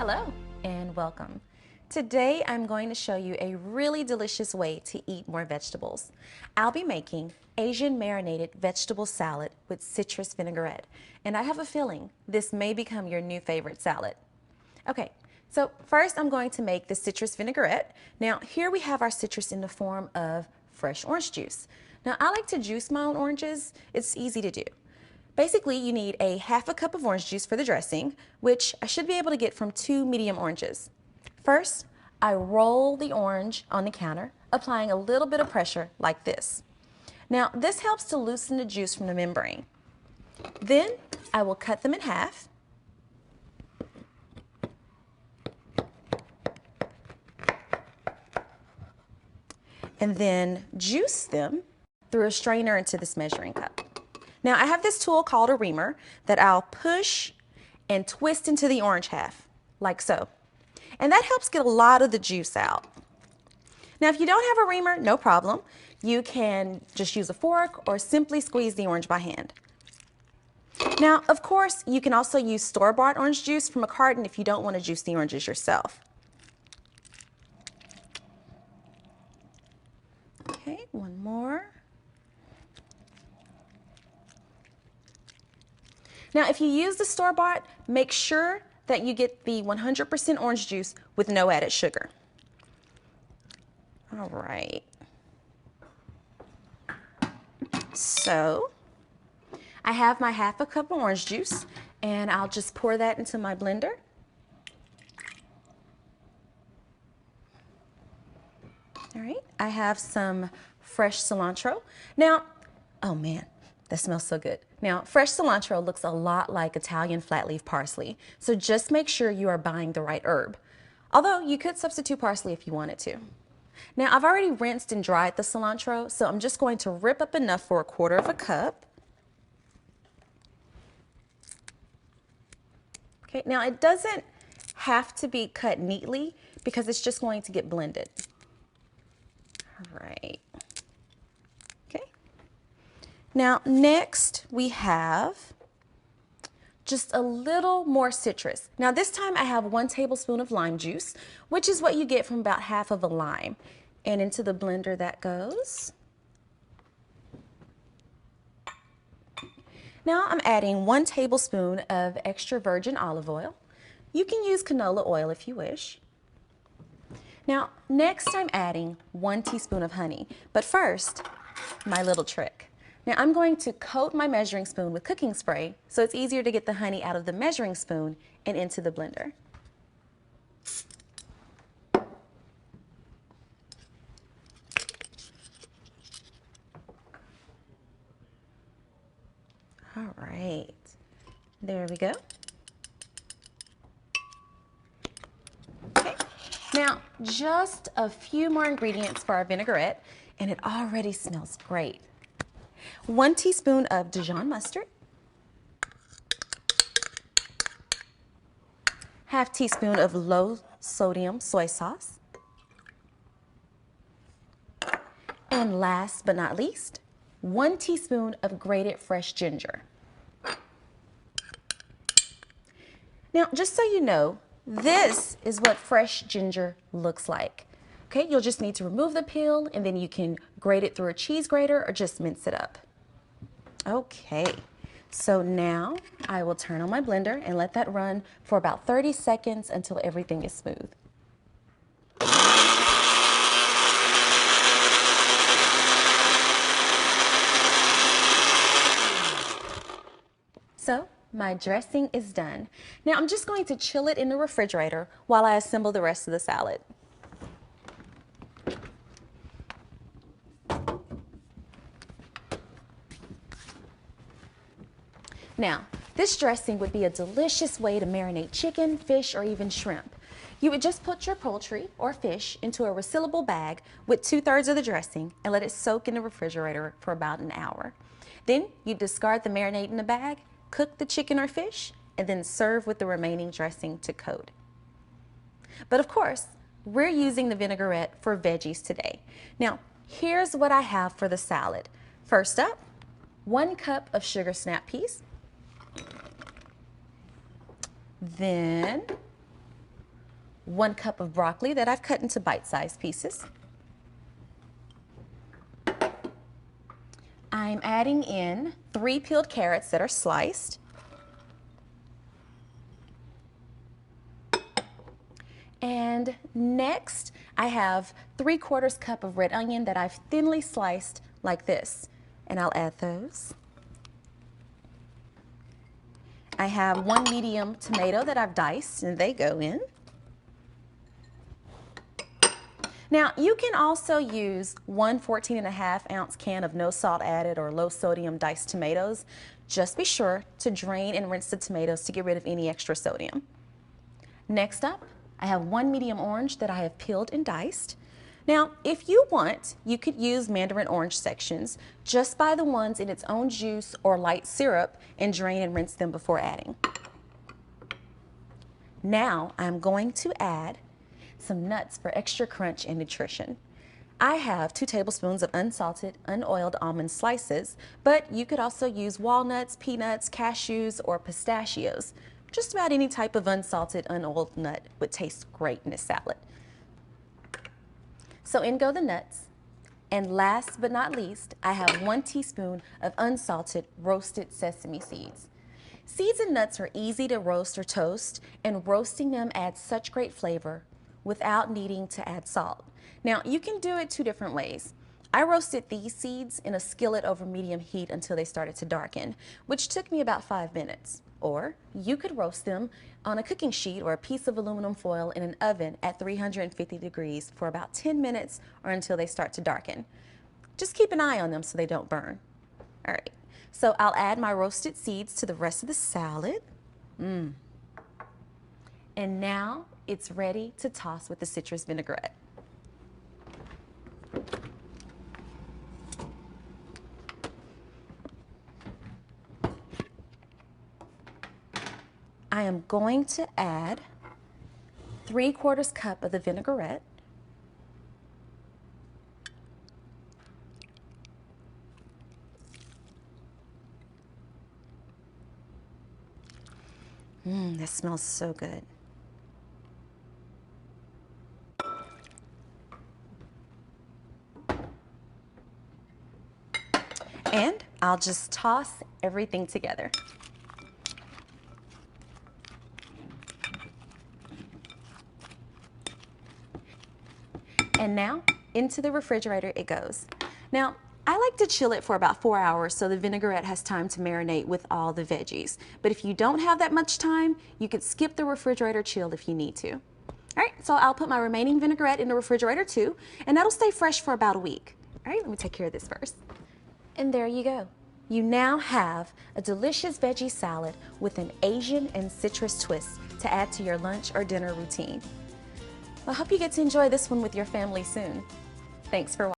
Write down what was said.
Hello and welcome. Today I'm going to show you a really delicious way to eat more vegetables. I'll be making Asian marinated vegetable salad with citrus vinaigrette, and I have a feeling this may become your new favorite salad. Okay, so first I'm going to make the citrus vinaigrette. Now here we have our citrus in the form of fresh orange juice. Now I like to juice my own oranges. It's easy to do. Basically, you need a half a cup of orange juice for the dressing, which I should be able to get from 2 medium oranges. First, I roll the orange on the counter, applying a little bit of pressure like this. Now, this helps to loosen the juice from the membrane. Then, I will cut them in half. And then juice them through a strainer into this measuring cup. Now I have this tool called a reamer that I'll push and twist into the orange half, like so. And that helps get a lot of the juice out. Now if you don't have a reamer, no problem. You can just use a fork or simply squeeze the orange by hand. Now, of course, you can also use store-bought orange juice from a carton if you don't want to juice the oranges yourself. Okay, one more. Now, if you use the store-bought, make sure that you get the 100% orange juice with no added sugar. All right. So, I have my half a cup of orange juice, and I'll just pour that into my blender. All right, I have some fresh cilantro. Now, oh man, that smells so good. Now, fresh cilantro looks a lot like Italian flat leaf parsley, so just make sure you are buying the right herb. Although you could substitute parsley if you wanted to. Now, I've already rinsed and dried the cilantro, so I'm just going to rip up enough for 1/4 cup. Okay, now it doesn't have to be cut neatly because it's just going to get blended. All right. Now, next we have just a little more citrus. Now, this time I have 1 tablespoon of lime juice, which is what you get from about half of a lime. And into the blender that goes. Now I'm adding 1 tablespoon of extra virgin olive oil. You can use canola oil if you wish. Now, next I'm adding 1 teaspoon of honey. But first, my little trick. Now I'm going to coat my measuring spoon with cooking spray so it's easier to get the honey out of the measuring spoon and into the blender. All right, there we go. Okay, now just a few more ingredients for our vinaigrette and it already smells great. 1 teaspoon of Dijon mustard, 1/2 teaspoon of low sodium soy sauce, and last but not least, 1 teaspoon of grated fresh ginger. Now, just so you know, this is what fresh ginger looks like. Okay, you'll just need to remove the peel and then you can grate it through a cheese grater or just mince it up. Okay, so now I will turn on my blender and let that run for about 30 seconds until everything is smooth. So, my dressing is done. Now I'm just going to chill it in the refrigerator while I assemble the rest of the salad. Now, this dressing would be a delicious way to marinate chicken, fish, or even shrimp. You would just put your poultry or fish into a resealable bag with 2/3 of the dressing and let it soak in the refrigerator for about an hour. Then you discard the marinade in the bag, cook the chicken or fish, and then serve with the remaining dressing to coat. But of course, we're using the vinaigrette for veggies today. Now, here's what I have for the salad. First up, 1 cup of sugar snap peas. Then 1 cup of broccoli that I've cut into bite-sized pieces. I'm adding in 3 peeled carrots that are sliced. And next, I have 3/4 cup of red onion that I've thinly sliced like this. And I'll add those. I have 1 medium tomato that I've diced, and they go in. Now, you can also use 1 14.5-ounce can of no salt added or low sodium diced tomatoes. Just be sure to drain and rinse the tomatoes to get rid of any extra sodium. Next up, I have 1 medium orange that I have peeled and diced. Now, if you want, you could use mandarin orange sections. Just buy the ones in its own juice or light syrup and drain and rinse them before adding. Now, I'm going to add some nuts for extra crunch and nutrition. I have 2 tablespoons of unsalted, unoiled almond slices, but you could also use walnuts, peanuts, cashews, or pistachios. Just about any type of unsalted, unoiled nut would taste great in a salad. So in go the nuts. And last but not least, I have 1 teaspoon of unsalted roasted sesame seeds. Seeds and nuts are easy to roast or toast, and roasting them adds such great flavor without needing to add salt. Now, you can do it 2 different ways. I roasted these seeds in a skillet over medium heat until they started to darken, which took me about 5 minutes. Or you could roast them on a cooking sheet or a piece of aluminum foil in an oven at 350 degrees for about 10 minutes or until they start to darken. Just keep an eye on them so they don't burn. All right, so I'll add my roasted seeds to the rest of the salad. And now it's ready to toss with the citrus vinaigrette. I am going to add 3/4 cup of the vinaigrette. That smells so good. And I'll just toss everything together. And now into the refrigerator it goes. Now, I like to chill it for about 4 hours so the vinaigrette has time to marinate with all the veggies. But if you don't have that much time, you could skip the refrigerator chill if you need to. All right, so I'll put my remaining vinaigrette in the refrigerator too, and that'll stay fresh for about a week. All right, let me take care of this first. And there you go. You now have a delicious veggie salad with an Asian and citrus twist to add to your lunch or dinner routine. I hope you get to enjoy this one with your family soon. Thanks for watching.